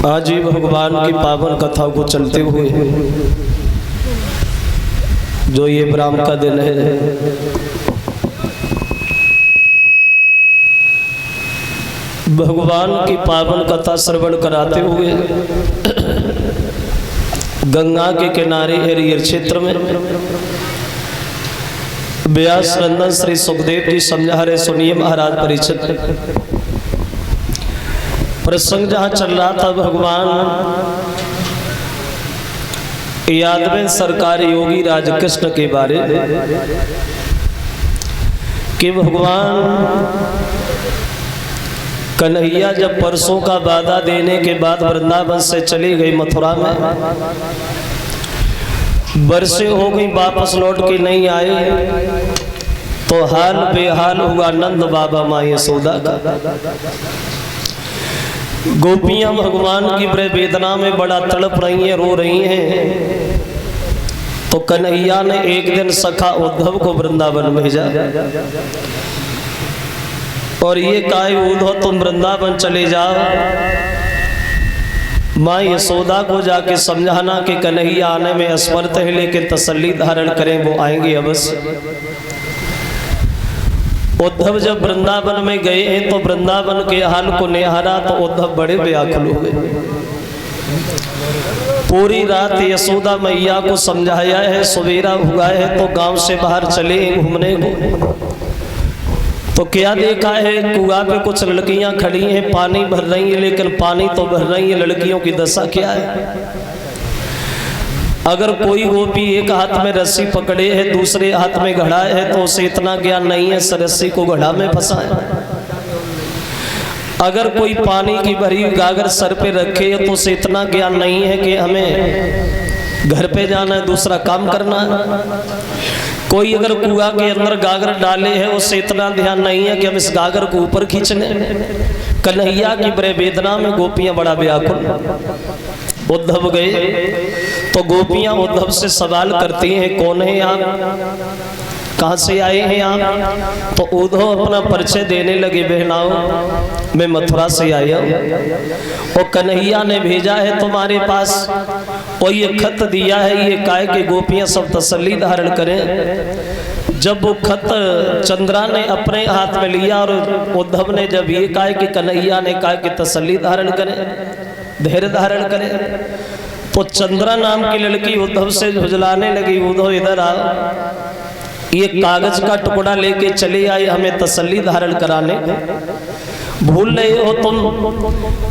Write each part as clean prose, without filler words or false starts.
आज ही भगवान की पावन कथा को चलते हुए जो ये ब्राह्म का दिन है, भगवान की पावन कथा श्रवण कराते हुए गंगा के किनारे हरियर क्षेत्र में व्यास नंदन श्री सुखदेव जी समझा रहे। सुनिए महाराज परिचित प्रसंग जहाँ चल रहा था, भगवान यादव सरकार योगी राजकृष्ण के बारे में कि भगवान कन्हैया जब परसों का वादा देने के बाद वृंदावन से चली गई मथुरा में, बरसें हो गई, वापस लौट के नहीं आए तो हाल बेहाल हुआ नंद बाबा माँ यशोदा का। गोपियां भगवान की वेदना में बड़ा तड़प रही हैं, रो रही हैं। तो कन्हैया ने एक दिन सखा उद्धव को वृंदावन भेजा और ये कहा, उद्धव तुम वृंदावन चले जाओ, माँ यशोदा को जाके समझाना कि कन्हैया आने में असमर्थ है, लेकिन तसल्ली धारण करें, वो आएंगे अवश्य। उद्धव जब वृंदावन में गए हैं तो वृंदावन के हाल को निहारा तो उद्धव बड़े व्याकुल हो गए। पूरी रात यशोदा मैया को समझाया है, सवेरा हुआ है तो गांव से बाहर चले घूमने को, तो क्या देखा है, कुआं पे कुछ लड़कियां खड़ी हैं, पानी भर रही हैं, लेकिन पानी तो भर रही है, लड़कियों की दशा क्या है। अगर कोई गोपी एक हाथ में रस्सी पकड़े है, दूसरे हाथ में घड़ा है, तो उसे इतना ज्ञान नहीं है रस्सी को घड़ा में फंसाए। अगर कोई पानी की भरी गागर सर पे रखे है तो उसे इतना ज्ञान नहीं है कि हमें घर पे जाना है, दूसरा काम करना है। कोई अगर कुआं के अंदर गागर डाले है, उससे इतना ध्यान नहीं है कि हम इस गागर को ऊपर खींच लें। कन्हैया की वेदना में गोपियां बड़ा व्याकुल। उद्धव गए तो गोपियां उद्धव से सवाल करती हैं, कौन है आप, कहां से आए हैं आप। तो उद्धव अपना परिचय देने लगे, बहनाओं मैं मथुरा से आया हूं और कन्हैया ने भेजा है तुम्हारे पास, और ये खत दिया है, ये काहे कि गोपियां सब तसल्ली धारण करें। जब वो खत चंद्रा ने अपने हाथ में लिया और उद्धव ने जब ये कहा कि कन्हैया ने कहा कि तसल्ली धारण करें, धैर्य धारण करें, तो चंद्रा नाम की लड़की उद्धव से झुझलाने लगी, उद्धव इधर आओ, ये कागज का टुकड़ा लेके चले आए हमें तसल्ली धारण कराने। भूल रहे हो तुम,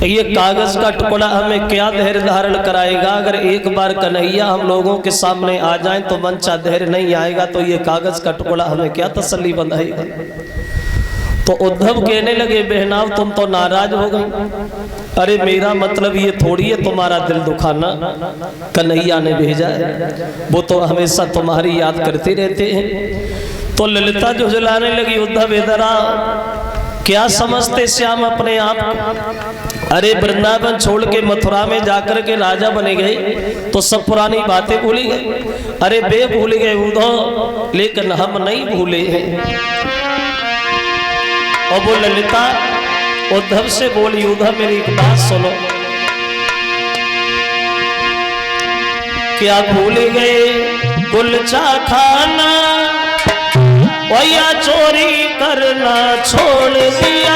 ये कागज का टुकड़ा हमें क्या धैर्य धारण कराएगा। अगर एक बार कन्हैया हम लोगों के सामने आ जाए तो मन चाह धैर्य नहीं आएगा, तो ये कागज का टुकड़ा हमें क्या तसल्ली बंधाएगा। तो उद्धव कहने लगे, बहनाव तुम तो नाराज हो गई। अरे मेरा मतलब ये थोड़ी है तुम्हारा दिल दुखाना, कन्हैया ने भेजा है, वो तो हमेशा तुम्हारी याद करते रहते हैं। तो ललिता झुझलाने लगी, उद्धव इधर आ, क्या समझते श्याम अपने आप को। अरे वृंदावन छोड़ के मथुरा में जाकर के राजा बने गए तो सब पुरानी बातें भूल गए। अरे बे भूल गए उद्धव, लेकिन हम नहीं भूले हैं। और वो ललिता उद्धव से बोली, उद्धव मेरी एक बात सुनो, क्या भूल गए कुलचा खाना, या चोरी करना छोड़ दिया।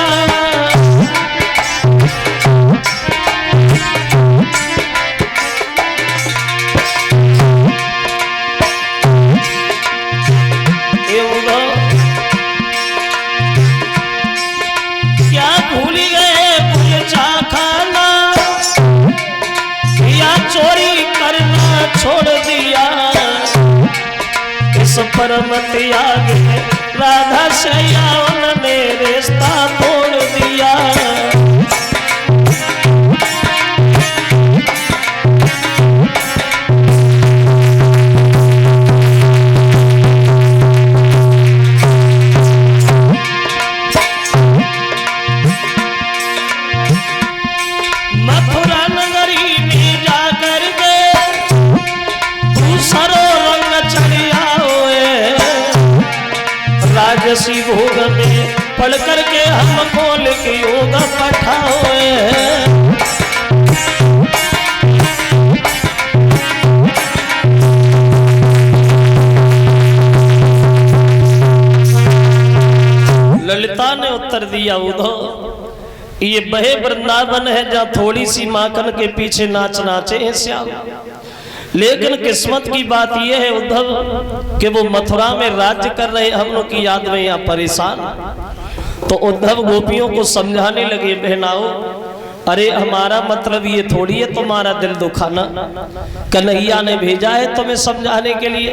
क्या भूल गए कुलचा खाना, या चोरी करना छोड़ दिया। इस परम त्याग में राधा श्याम ने रिश्ता तोड़ दिया। मथुरा नगरी में जाकर के दूसरो रंग चढ़िया हुए, राजसी भोग में पढ़ करके हमको लिख योग पठाओ। दिया उद्धव। ये बहे वृंदावन है जहाँ थोड़ी सी माखन के पीछे नाच नाचे हैं श्याम। लेकिन किस्मत की बात यह है उद्धव कि वो मथुरा में राज्य कर रहे, हम लोग की याद में यहाँ परेशान। तो उद्धव गोपियों को समझाने लगे, बहनाओ अरे हमारा मतलब ये थोड़ी है तुम्हारा दिल दुखाना, कन्हैया ने भेजा है तुम्हें समझाने के लिए,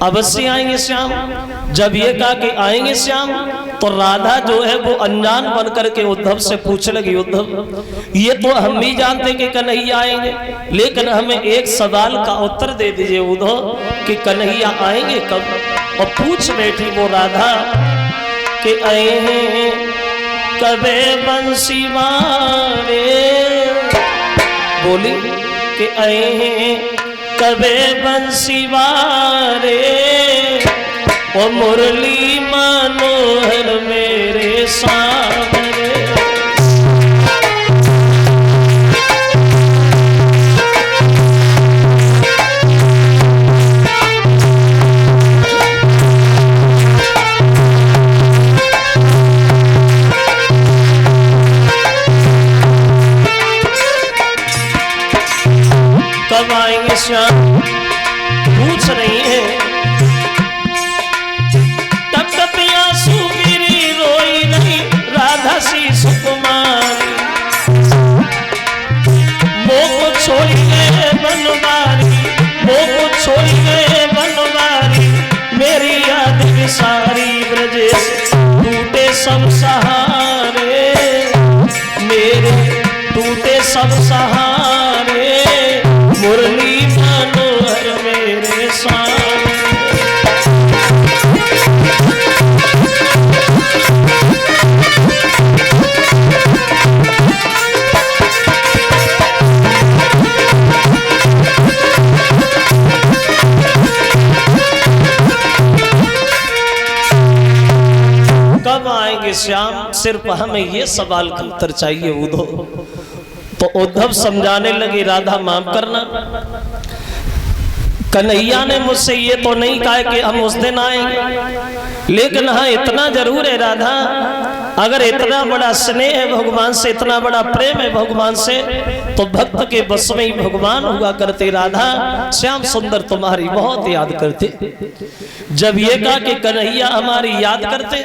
अवश्य आएंगे श्याम। जब ये कहा कि आएंगे श्याम, तो राधा जो है वो अनजान बन करके उद्धव से पूछने लगी, उद्धव ये तो हम भी जानते कि कन्हैया आएंगे, लेकिन हमें एक सवाल का उत्तर दे दीजिए उद्धव कि कन्हैया आएंगे कब। और पूछ बैठी वो राधा कि आए हैं कबे बंसी मारे, बोली कि आए हैं कबे बंसी मारे, ओ मुरली मनोहर मेरे सामने। कब आएंगे श्याम पूछ रही है। तब तक आंसू गिरी रोई नहीं राधा सी सुकुमारी, मोह को छोड़ी गए बनवारी, मोह को छोड़ी गए बनवारी, मेरी याद विसारी ब्रजेश टूटे सब सहारे, मेरे टूटे सब सहारे, मुरली मनोहर मेरे सामने। कब आएंगे श्याम, सिर्फ हमें ये सवाल का उत्तर चाहिए उद्धव। तो उद्धव समझाने लगे, राधा माफ करना, कन्हैया ने मुझसे ये तो नहीं कहा कि हम उस दिन आएंगे, लेकिन हाँ इतना जरूर है राधा, अगर इतना बड़ा स्नेह है भगवान से, इतना बड़ा प्रेम है भगवान से, तो भक्त के बस में ही भगवान हुआ करते। राधा श्याम सुंदर तुम्हारी बहुत याद करते। जब ये कहा कि कन्हैया हमारी याद करते,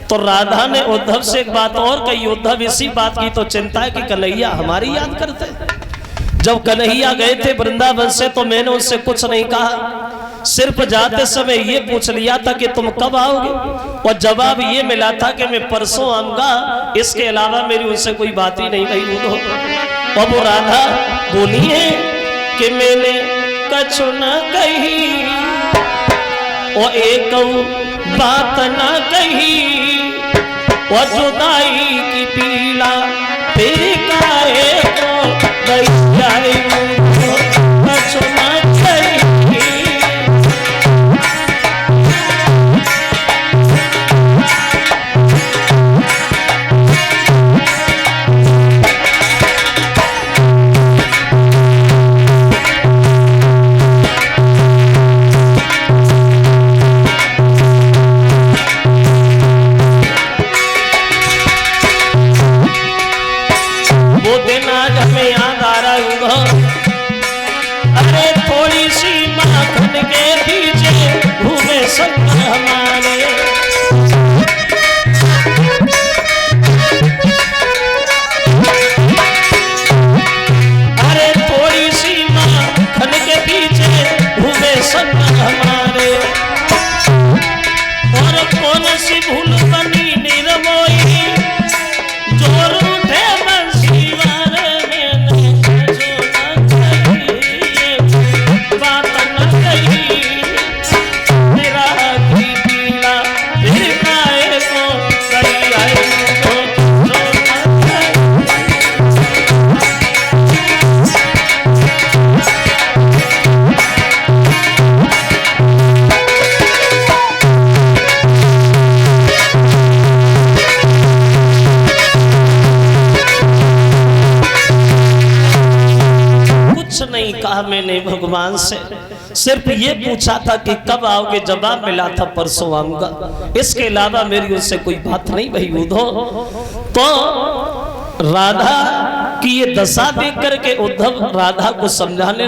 तो राधा ने उद्धव से एक बात और कही, उद्धव इसी बात की तो चिंता है कि कन्हैया हमारी याद करते। जब कन्हैया गए थे वृंदावन से, तो मैंने उनसे कुछ नहीं कहा, सिर्फ जाते समय ये पूछ लिया था कि तुम कब आओगे, और जवाब ये मिला था कि मैं परसों आऊंगा, इसके अलावा मेरी उनसे कोई बात ही नहीं रही। और वो राधा बोली है कि मैंने कछु न कही और एक बात न कही, और जुदाई की पीला तेरी काहे को गई कछु न कही। अरे थोड़ी सी माखन के पीछे घूमे सब हमारे, अरे थोड़ी सी माखन के पीछे घूमे सब हमारे, और कौन सी भूल बनी निर्मोही जोर उठे बंसी वाले बात न कही, तेरा की पीला कुछ नहीं कहा मैंने भगवान से, सिर्फ ये पूछा था कि कब आओगे, जवाब मिला था परसों आऊंगा। इसके अलावा मेरी उससे कोई बात नहीं भाई उद्धव। तो राधा की ये दशा देख करके उद्धव राधा को समझाने